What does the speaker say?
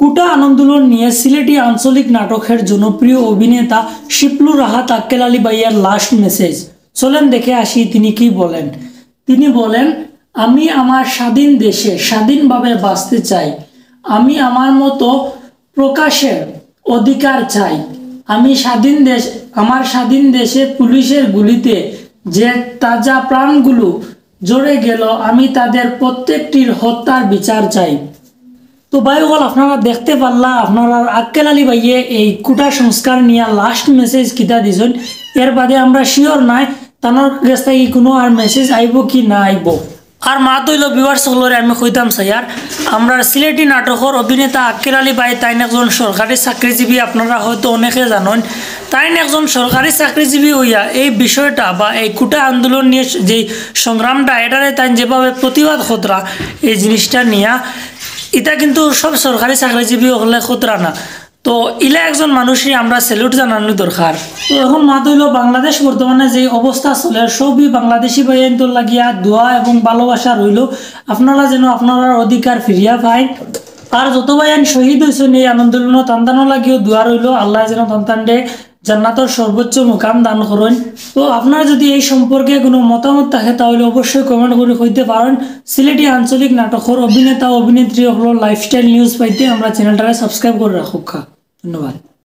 কোটা আন্দোলন নিয়ে সিলেটি আঞ্চলিক নাটকের জনপ্রিয় অভিনেতা শিপলু রাহাত আক্কেল আলী ভাইয়ার লাস্ট মেসেজ। চলেন দেখে আসি তিনি কি বলেন। তিনি বলেন, আমি আমার স্বাধীন দেশে স্বাধীনভাবে বাঁচতে চাই। আমি আমার মতো প্রকাশের অধিকার চাই। আমার স্বাধীন দেশে পুলিশের গুলিতে যে তাজা প্রাণগুলো ঝরে গেল, আমি তাদের প্রত্যেকটির হত্যার বিচার চাই। তো ভাই বল, আপনারা দেখতে পারলা আপনারা আক্কেল আলী ভাইয়ে এই কোটা সংস্কার নিয়ে লাস্ট মেসেজ কিতা দিছেন। এর বাদে আমরা শিওর নাই তানোর কাছ থেকে কোনো আর মেসেজ আইব কি না আইব। আর মা তৈল ভিউয়ার্স হলরে আমি কইতাম স্যার, আমরা সিলেটি নাটকের অভিনেতা আক্কেল আলী ভাই তাইন একজন সরকারি চাকরিজীবী। আপনারা হয়তো অনেকে জানেন তাইন একজন সরকারি চাকরিজীবী হইয়া এই বিষয়টা বা এই কোটা আন্দোলন নিয়ে যে সংগ্রামটা এটারে তাইন যেভাবে প্রতিবাদ খতরা এই জিনিসটা নিয়ে, এটা কিন্তু সব সরকারি চাকরিজীবী হলে খতরা না। তো ইলা একজন মানুষই আমরা স্যালুট জানানো দরকার। তো এখন মা হইল বাংলাদেশ বর্তমানে যে অবস্থা চলে, সবই বাংলাদেশি ভাইয়ান্তর লাগিয়া দোয়া এবং ভালোবাসা রইল আপনারা যেন আপনার অধিকার ফিরিয়া পায়। আর যত ভাইয়ান শহীদ হয়েছেন এই আন্দোলন তান্তানো লাগিয়েও দোয়া রইল, আল্লাহ যেন তান্তানডে জান্নাতের সর্বোচ্চ মুকাম দান করেন। তো আপনার যদি এই সম্পর্কে কোনো মতামত থাকে তাহলে অবশ্যই কমেন্ট করে কইতে পারেন। সিলেটি আঞ্চলিক নাটকের অভিনেতা অভিনেত্রী হলো লাইফস্টাইল নিউজ পাইতে আমরা চ্যানেলটাকে সাবস্ক্রাইব করে রাখুক। ধন্যবাদ।